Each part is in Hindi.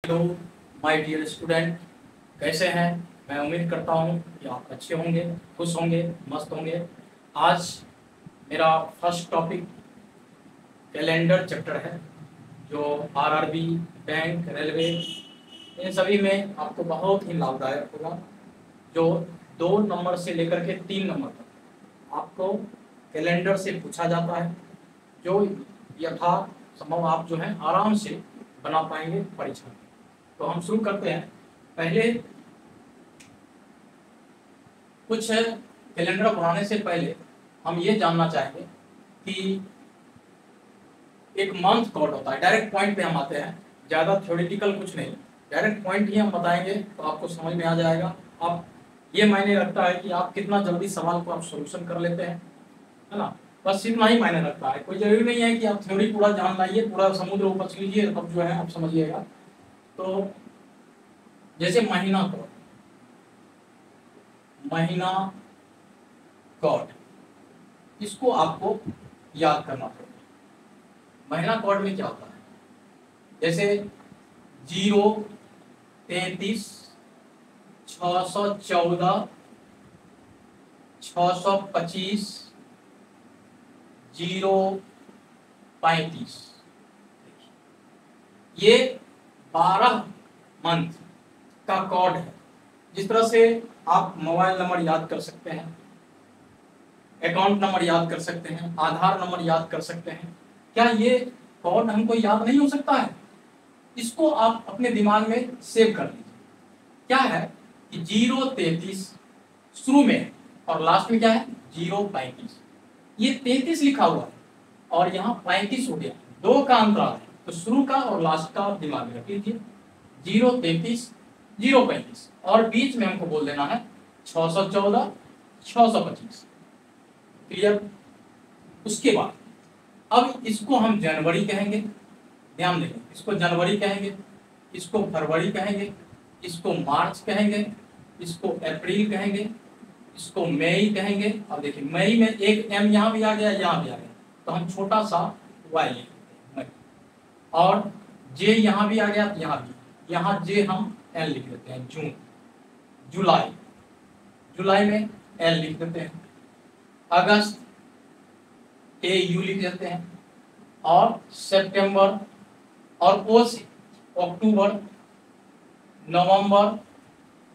हेलो माय डियर स्टूडेंट, कैसे हैं। मैं उम्मीद करता हूं कि आप अच्छे होंगे, खुश होंगे, मस्त होंगे। आज मेरा फर्स्ट टॉपिक कैलेंडर चैप्टर है, जो आरआरबी, बैंक, रेलवे, इन सभी में आपको बहुत ही लाभदायक होगा। जो 2 नंबर से लेकर के 3 नंबर तक आपको कैलेंडर से पूछा जाता है, जो यथा संभव आप जो है आराम से बना पाएंगे परीक्षा में। तो हम शुरू करते हैं। पहले कुछ कैलेंडर बनाने से पहले हम ये जानना चाहेंगे कि एक मंथ कॉर्ड होता है। डायरेक्ट पॉइंट पे हम आते हैं, ज़्यादा थ्योरेटिकल कुछ नहीं, डायरेक्ट पॉइंट ही हम बताएंगे तो आपको समझ में आ जाएगा। आप ये मायने रखता है कि आप कितना जल्दी सवाल को आप सोल्यूशन कर लेते हैं, है ना। बस इतना ही मायने रखता है। कोई जरूरी नहीं है कि आप थ्योरी पूरा जान लाइए, पूरा समुद्र उपज लीजिए तब जो है आप समझिएगा। तो जैसे महीना कॉर्ड, महीना कॉर्ड, इसको आपको याद करना पड़ेगा। महीना कॉर्ड में क्या होता है, जैसे 0, 33, 614, 625, 035, ये 12 मंथ का कॉर्ड है। जिस तरह से आप मोबाइल नंबर याद कर सकते हैं, अकाउंट नंबर याद कर सकते हैं, आधार नंबर याद कर सकते हैं, क्या ये कॉर्ड हमको याद नहीं हो सकता है? इसको आप अपने दिमाग में सेव कर लीजिए। क्या है कि 033 शुरू में और लास्ट में क्या है 035। ये 33 लिखा हुआ है और यहाँ 35 हो गया, 2 का अंतराल है, तो शुरू का और लास्ट का आप दिमाग में रख लीजिए। 033, 035 और बीच में हमको बोल देना है 614, 625। क्लियर। उसके बाद अब इसको हम जनवरी कहेंगे, ध्यान देंगे, इसको जनवरी कहेंगे, इसको फरवरी कहेंगे, इसको मार्च कहेंगे, इसको अप्रैल कहेंगे, इसको मई कहेंगे। अब देखिए मई में एक एम यहाँ भी आ गया, यहाँ भी आ गया, तो हम छोटा सा वाई लिख देते हैं। और जे यहाँ भी आ गया, तो यहाँ जे हम एल लिख देते हैं। जून, जुलाई, जुलाई में एल लिख देते हैं। अगस्त ए यू लिख देते हैं। और सितंबर और ओ से अक्टूबर, नवंबर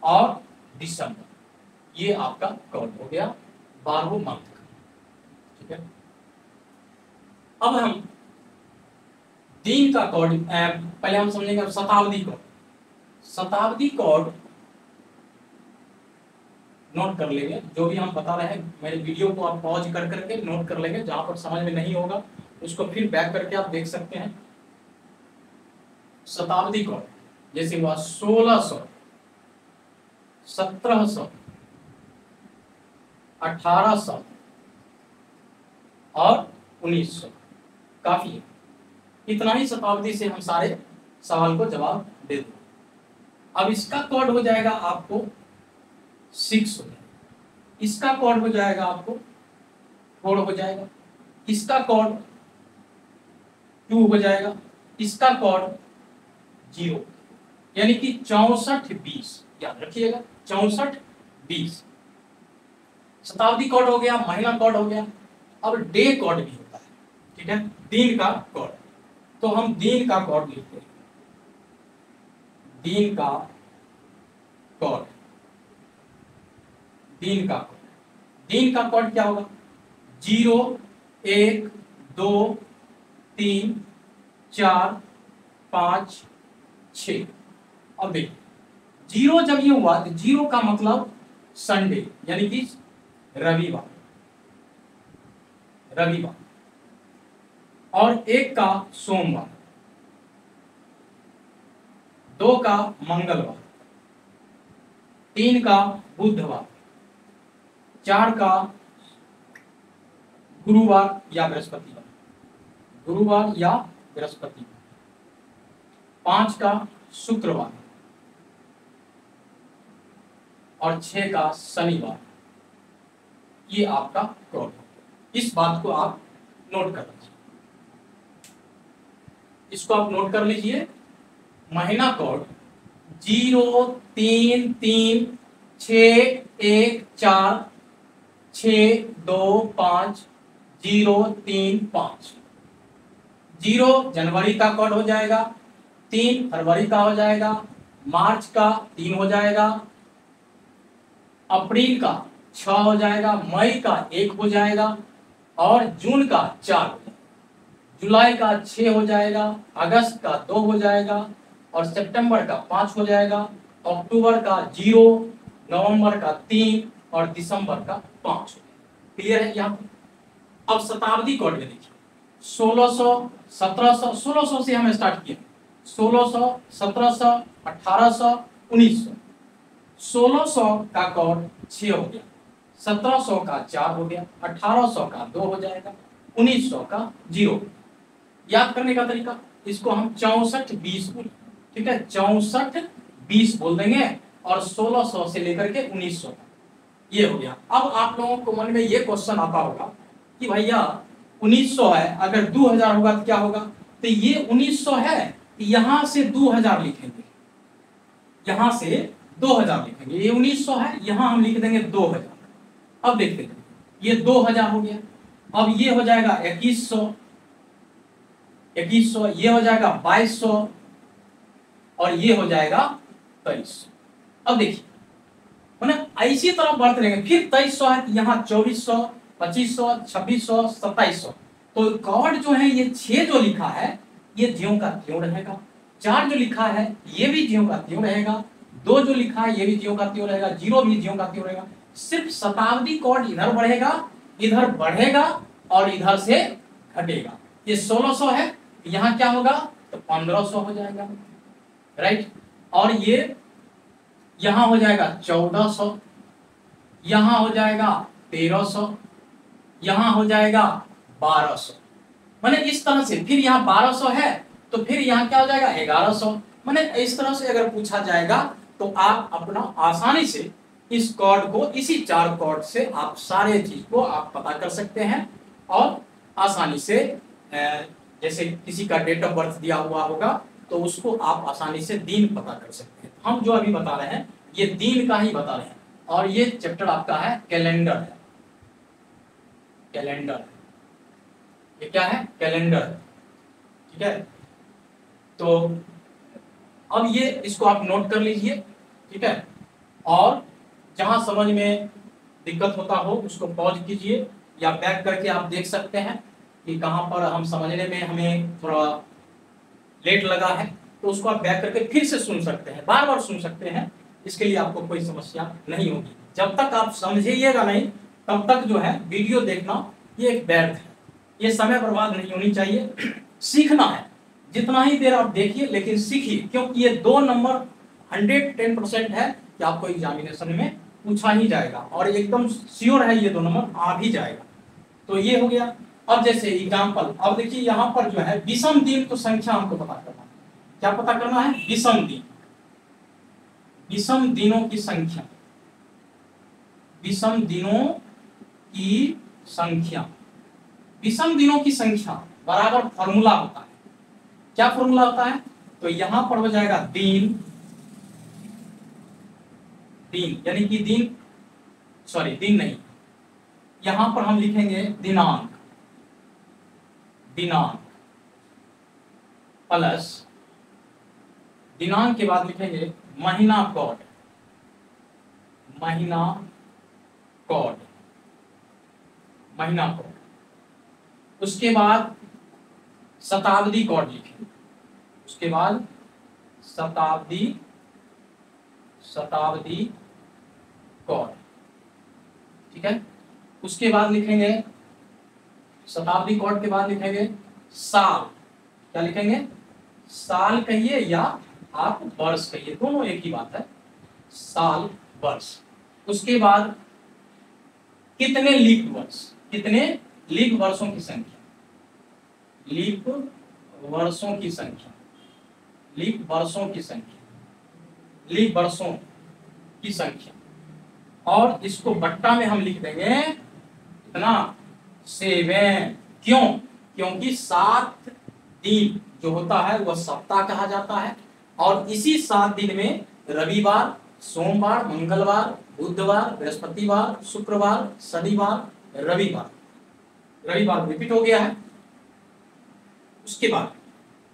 और दिसंबर, ये आपका कॉर्ड हो गया 12 मंथ का। ठीक है। अब हम दिन का कॉर्ड पहले हम समझेंगे शताब्दी कॉर्ड। शताब्दी कॉर्ड नोट कर लेंगे, जो भी हम बता रहे हैं मेरे वीडियो को आप पॉज कर करके नोट कर लेंगे। जहां पर समझ में नहीं होगा उसको फिर बैक करके आप देख सकते हैं। शताब्दी कॉर्ड जैसे हुआ 1600, 1700, 1800 और 1900। काफी है, इतना ही शताब्दी से हम सारे सवाल को जवाब दे दें। अब इसका कॉर्ड हो जाएगा आपको 6 हो जाएगा, इसका कॉर्ड हो जाएगा आपको 4 हो जाएगा, इसका कॉर्ड 2 हो जाएगा, इसका कॉर्ड 0, यानी कि 64-20। याद रखिएगा 64-20। शताब्दी कॉर्ड हो गया, महीना कॉर्ड हो गया। अब डे कॉर्ड भी होता है, ठीक है, दिन का कॉर्ड। तो हम दिन का कॉर्ड लिखते हैं, दिन का कॉर्ड, दिन का कॉर्ड। दिन का कॉर्ड क्या होगा 0, 1, 2, 3, 4, 5, 6। अब देखिए 0 जब ये हुआ तो 0 का मतलब संडे, यानी कि रविवार, रविवार। और 1 का सोमवार, 2 का मंगलवार, 3 का बुधवार, 4 का गुरुवार या बृहस्पतिवार, गुरुवार या बृहस्पतिवार, 5 का शुक्रवार और 6 का शनिवार। ये आपका कॉर्ड है। इस बात को आप नोट कर लीजिए, इसको आप नोट कर लीजिए। महीना कोड 03314625035। 0 जनवरी का कोड हो जाएगा, 3 फरवरी का हो जाएगा, मार्च का 3 हो जाएगा, अप्रैल का 6 हो जाएगा, मई का 1 हो जाएगा और जून का 4 हो जाएगा, जुलाई का 6 हो जाएगा, अगस्त का 2 हो जाएगा और सितंबर का 5 हो जाएगा, अक्टूबर का 0, नवंबर का 3 और दिसंबर का 5। क्लियर है यहाँ पे? अब शताब्दी कोड में देखिए 1600, 1700, 1600 से हम स्टार्ट किए, 1600, 1700, 1800, 1900। 1600 का कोड 6 हो गया, 1700 का 4 हो गया, 1800 का 2 हो जाएगा, 1900 का 0। याद करने का तरीका, इसको हम 64-20 बोल, ठीक है, 64-20 बोल देंगे और 1600 से लेकर के 1900 ये हो गया। अब आप लोगों को मन में ये क्वेश्चन आता होगा कि भैया 1900 है, अगर 2000 होगा तो क्या होगा? तो ये 1900 है, यहां से 2000 लिखेंगे, यहां से 2000 लिखेंगे, ये 1900 है, यहां हम लिख देंगे 2000। अब देखते हैं, ये 2000 हो गया, अब ये हो जाएगा 2100, 2100, ये हो जाएगा 2200 और ये हो जाएगा 2300। अब देखिए मैंने इसी तरह बढ़ते रहेंगे, फिर 2300 है, यहाँ 2400, 2500, 2600, 2700। तो कोड जो है ये 6 जो लिखा है ये ज्यों का त्यों रहेगा, 4 जो लिखा है ये भी ज्यों का त्यों रहेगा, 2 जो लिखा है ये भी ज्यों का त्यों रहेगा, 0 भी ज्यों का त्यों रहेगा। सिर्फ शताब्दी कोड इधर बढ़ेगा, इधर बढ़ेगा और इधर से घटेगा। ये 1600 है, यहाँ क्या होगा? तो 1500 हो जाएगा, राइट। और ये यहाँ हो जाएगा 1400, यहाँ हो जाएगा 1300, यहाँ हो जाएगा 1200। माने इस तरह से, फिर यहाँ 1200 है तो फिर यहाँ क्या हो जाएगा? 1100। माने इस तरह से अगर पूछा जाएगा तो आप अपना आसानी से इस कोड को, इसी 4 कोड से आप सारे चीज को आप पता कर सकते हैं और आसानी से, जैसे किसी का डेट ऑफ बर्थ दिया हुआ होगा तो उसको आप आसानी से दिन पता कर सकते हैं। हम जो अभी बता रहे हैं ये दिन का ही बता रहे हैं और ये चैप्टर आपका है कैलेंडर है, कैलेंडर, ये क्या है? कैलेंडर, ठीक है। तो अब ये इसको आप नोट कर लीजिए, ठीक है, और जहां समझ में दिक्कत होता हो उसको पॉज कीजिए या बैक करके आप देख सकते हैं कि कहां पर हम समझने में हमें थोड़ा लेट लगा है, तो उसको आप बैक करके फिर से सुन सकते हैं, बार बार सुन सकते हैं, इसके लिए आपको कोई समस्या नहीं होगी। जब तक आप समझिएगा नहीं तब तक जो है वीडियो देखना ये एक व्यर्थ है, ये समय बर्बाद नहीं होनी चाहिए। सीखना है, जितना ही देर आप देखिए लेकिन सीखिए, क्योंकि ये 2 नंबर 110% है कि आपको एग्जामिनेशन में पूछा ही जाएगा और एकदम श्योर है ये 2 नंबर आ भी जाएगा। तो ये हो गया। अब जैसे एग्जाम्पल, अब देखिए यहाँ पर जो है विषम दिन, तो संख्या हमको पता करना है। क्या पता करना है? विषम दिन, विषम दिनों की संख्या, विषम दिनों की संख्या। विषम दिनों की संख्या बराबर फॉर्मूला होता है। क्या फॉर्मूला होता है? तो यहां पर हो जाएगा दिन, दिन यानी कि दिन, सॉरी दिन नहीं, यहां पर हम लिखेंगे दिनांक, दिनांक प्लस दिनांक के बाद लिखेंगे महीना कोड, महीना कोड, महीना कोड। उसके बाद शताब्दी कोड लिखेंगे, उसके बाद शताब्दी, शताब्दी कोड, ठीक है। उसके बाद लिखेंगे शताब्दी कोड के बाद लिखेंगे साल। क्या लिखेंगे? साल कहिए या आप वर्ष कहिए, दोनों एक ही बात है, साल वर्ष। उसके बाद कितने लीप वर्ष, कितने लीप वर्षों की संख्या, लीप वर्षों की संख्या, लीप वर्षों की संख्या, लीप वर्षों की संख्या। और इसको बट्टा में हम लिख देंगे इतना 7। क्यों? क्योंकि 7 दिन जो होता है वह सप्ताह कहा जाता है और इसी 7 दिन में रविवार, सोमवार, मंगलवार, बुधवार, बृहस्पतिवार, शुक्रवार, शनिवार, रविवार, रविवार रिपीट हो गया है। उसके बाद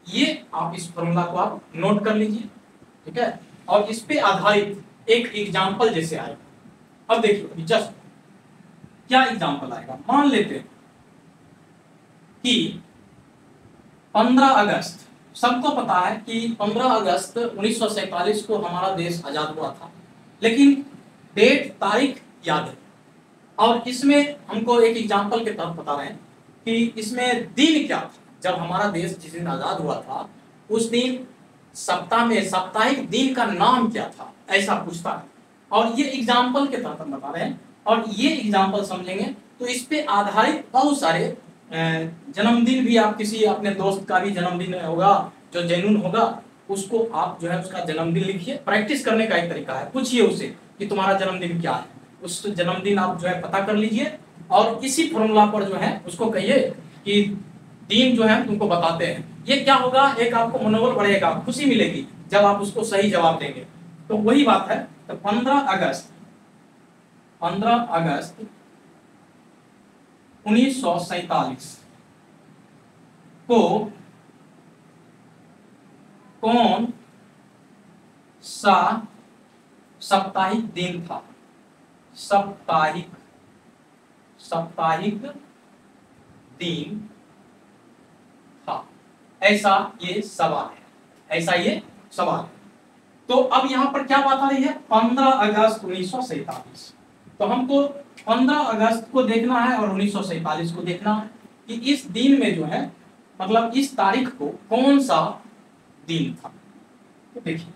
ये आप इस फॉर्मूला को आप नोट कर लीजिए, ठीक है। और इस पे आधारित एक एग्जांपल जैसे आएगा। अब देखिए जस्ट क्या एग्जांपल आएगा। मान लेते हैं कि 15 अगस्त, सबको पता है कि 15 अगस्त 1947 को हमारा देश आजाद हुआ था, लेकिन डेट तारीख याद है। और इसमें हमको एक एग्जांपल के तहत बता रहे हैं कि इसमें दिन क्या था जब हमारा देश जिस दिन आजाद हुआ था, उस दिन सप्ताह में साप्ताहिक दिन का नाम क्या था, ऐसा पूछता है। और ये एग्जांपल के तहत हम बता रहे हैं। और ये एग्जांपल समझेंगे तो इस पे आधारित बहुत सारे जन्मदिन भी, आप किसी अपने दोस्त का भी जन्मदिन होगा जो जेन्युइन होगा, उसको आप जो है उसका जन्मदिन लिखिए। प्रैक्टिस करने का एक तरीका है, पूछिए उसे कि तुम्हारा जन्मदिन क्या है, उस जन्मदिन आप जो है पता कर लीजिए और इसी फॉर्मूला पर जो है उसको कहिए कि दिन जो है तुमको बताते हैं। ये क्या होगा, एक आपको मनोबल बढ़ेगा, खुशी मिलेगी जब आप उसको सही जवाब देंगे। तो वही बात है। तो 15 अगस्त 1947 को कौन सा साप्ताहिक दिन था? साप्ताहिक दिन था, ऐसा ये सवाल है, ऐसा ये सवाल है। तो अब यहां पर क्या बात आ रही है? 15 अगस्त 1947। तो हमको 15 अगस्त को देखना है और 1947 को देखना है कि इस दिन में जो है, मतलब इस तारीख को कौन सा दिन था। तो देखिए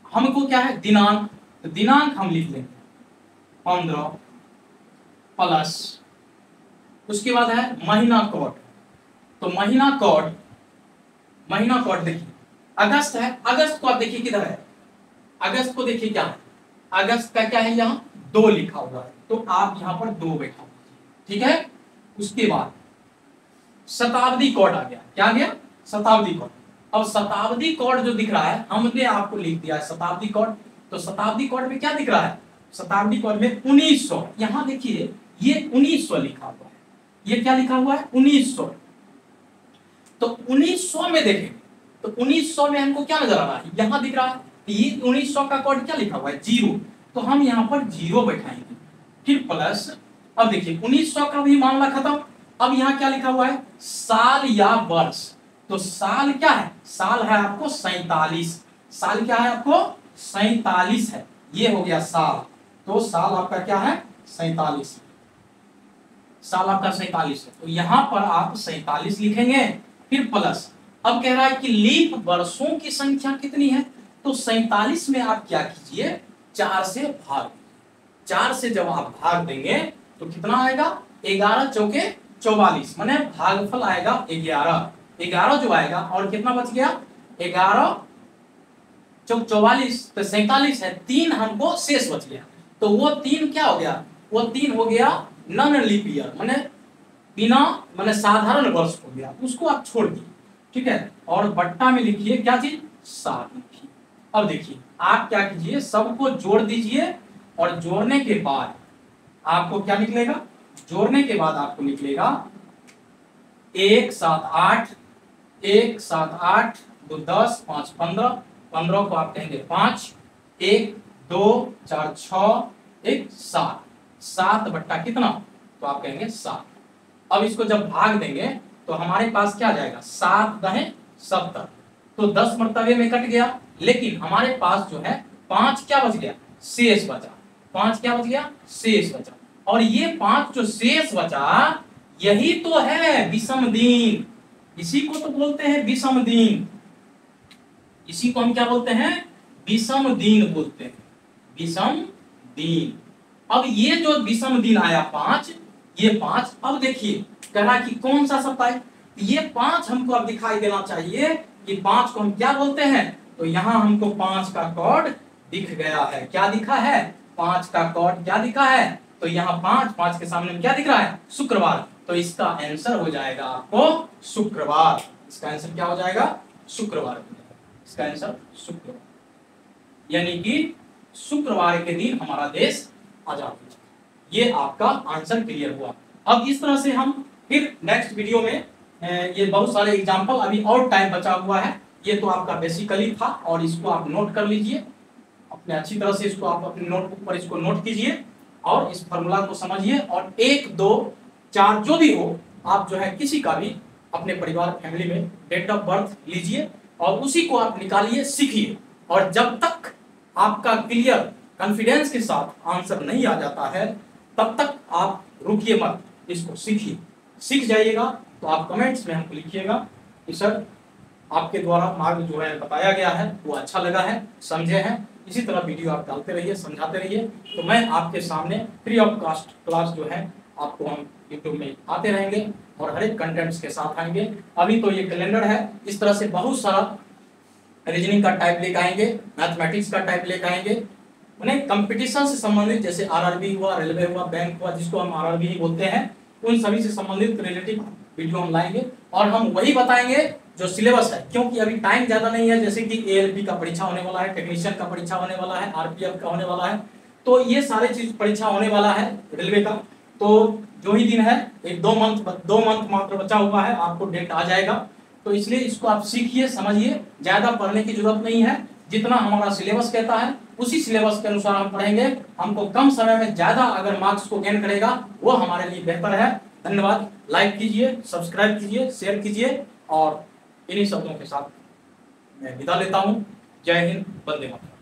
हमको क्या है, दिनांक। तो दिनांक हम लिख लेंगे 15 प्लस, उसके बाद है महीना कोड। तो महीना कोड देखिए अगस्त है। अगस्त को आप देखिए किधर है, अगस्त को देखिए क्या है, अगस्त का क्या है, यहाँ 2 लिखा हुआ है, तो आप यहाँ पर 2 बैठा, ठीक है। उसके बाद शताब्दी कोड आ गया। क्या आ गया? शताब्दी कोड। अब शताब्दी कोड जो दिख रहा है, हमने आपको लिख दिया है शताब्दी कोड। तो शताब्दी कोड में क्या दिख रहा है? शताब्दी कोड में 1900, यहाँ देखिए ये 1900 लिखा हुआ है। ये क्या लिखा हुआ है? 1900। तो 1900 में देखें तो 1900 में हमको क्या नजर आ रहा है? यहाँ दिख रहा है ये 1900 का कोड क्या लिखा हुआ है? 0। तो हम यहाँ पर 0 बैठाएंगे, फिर प्लस। अब देखिए 1900 का भी मामला खत्म। अब यहाँ क्या लिखा हुआ है? साल या वर्ष। तो साल क्या है? साल है आपको 47। साल क्या है आपको? 47 है। ये हो गया साल। तो साल आपका क्या है? 47। साल आपका 47 है। तो यहाँ पर आप 47 लिखेंगे, फिर प्लस। अब कह रहा है कि लीप वर्षों की संख्या कितनी है? तो 47 में आप क्या कीजिए? 4 से भाग। 4 से जब आप भाग देंगे तो कितना आएगा? 11 चौके 44, माने भागफल आएगा 11। 11 जो आएगा और कितना बच गया? 11 चौक 44, तो 47 है। 3 हमको शेष बच गया। तो वो 3 क्या हो गया? वो 3 हो गया नॉन लीप ईयर, माने बिना, माने साधारण वर्ष हो गया, उसको आप छोड़ दिए, ठीक है। और बट्टा में लिखिए क्या चीज? 7 लिखिए। अब देखिए आप क्या कीजिए, सबको जोड़ दीजिए और जोड़ने के बाद आपको क्या निकलेगा? जोड़ने के बाद आपको निकलेगा 1 7 8, 1 7 8, 2 10, 5 15, 15 को आप कहेंगे 5, 1 2 4 6, 1 7, 7 बट्टा कितना? तो आप कहेंगे 7। अब इसको जब भाग देंगे तो हमारे पास क्या जाएगा? 7 दहे 70, तो 10 मर्तबे में कट गया। लेकिन हमारे पास जो है 5 क्या बच गया? शेष बचा। 5 क्या बच गया? शेष बचा। और ये 5 जो शेष बचा, यही तो है विषम दिन। इसी को तो बोलते हैं विषम दिन। इसी को हम क्या बोलते हैं? विषम दिन बोलते हैं, विषम दिन। अब ये जो विषम दिन आया 5, ये 5, अब देखिए कह रहा कि कौन सा सप्ताह? ये 5 हमको अब दिखाई देना चाहिए कि 5 को हम क्या बोलते हैं। तो यहाँ हमको 5 का कोड दिख गया है। क्या दिखा है? 5 का कोड क्या दिखा है? तो यहाँ 5 के सामने में क्या दिख रहा है? शुक्रवार। तो इसका आंसर हो जाएगा आपको शुक्रवार। इसका आंसर क्या हो जाएगा? शुक्रवार को है। इसका आंसर शुक्रवार, यानी कि शुक्रवार के दिन हमारा देश आजाद हुआ। ये आपका आंसर क्लियर हुआ। अब इस तरह से हम फिर नेक्स्ट वीडियो में ये बहुत सारे एग्जांपल, अभी और टाइम बचा हुआ है। ये तो आपका बेसिकली था और इसको आप नोट कर लीजिए अपने अच्छी तरह से, इसको आप अपनी नोटबुक पर इसको नोट कीजिए और इस फॉर्मूला को समझिए। और 1, 2, 4 जो भी हो, आप जो है किसी का भी अपने परिवार फैमिली में डेट ऑफ बर्थ लीजिए और उसी को आप निकालिए, सीखिए। और जब तक आपका क्लियर कॉन्फिडेंस के साथ आंसर नहीं आ जाता है तब तक आप रुकिए मत, इसको सीखिए। सीख जाइएगा तो आप कमेंट्स में हमको लिखिएगा कि सर आपके द्वारा मार्ग जो है बताया गया है वो अच्छा लगा है, समझे हैं। इसी तरह वीडियो आप डालते रहिए, समझाते रहिए, तो मैं आपके सामने फ्री ऑफ कॉस्ट क्लास जो है आपको हम यूट्यूब में आते रहेंगे और हर एक कंटेंट्स के साथ आएंगे। अभी तो ये कैलेंडर है, इस तरह से बहुत सारा रीजनिंग का टाइप लेकर आएंगे, मैथमेटिक्स का टाइप लेकर आएंगे, उन्हें कंपटीशन से संबंधित, जैसे आरआरबी हुआ, रेलवे हुआ, बैंक हुआ, जिसको हम आरआरबी ही बोलते हैं, उन सभी से संबंधित रिलेटिव वीडियो हम लाएंगे और हम वही बताएंगे जो सिलेबस है। क्योंकि अभी टाइम ज्यादा नहीं है, जैसे कि एएलपी का परीक्षा होने वाला है, टेक्नीशियन का परीक्षा होने वाला है, आरपीएफ का होने वाला है, तो ये सारे चीज परीक्षा होने वाला है रेलवे का। तो जो ही दिन है, एक 2 मंथ मात्र बचा हुआ है, आपको डेट आ जाएगा। तो इसलिए इसको आप सीखिए, समझिए, ज्यादा पढ़ने की जरूरत नहीं है। जितना हमारा सिलेबस कहता है उसी सिलेबस के अनुसार हम पढ़ेंगे। हमको कम समय में ज्यादा अगर मार्क्स को गेन करेगा वो हमारे लिए बेहतर है। धन्यवाद। लाइक कीजिए, सब्सक्राइब कीजिए, शेयर कीजिए और इन्हीं शब्दों के साथ मैं विदा लेता हूं। जय हिंद, वंदे मातरम।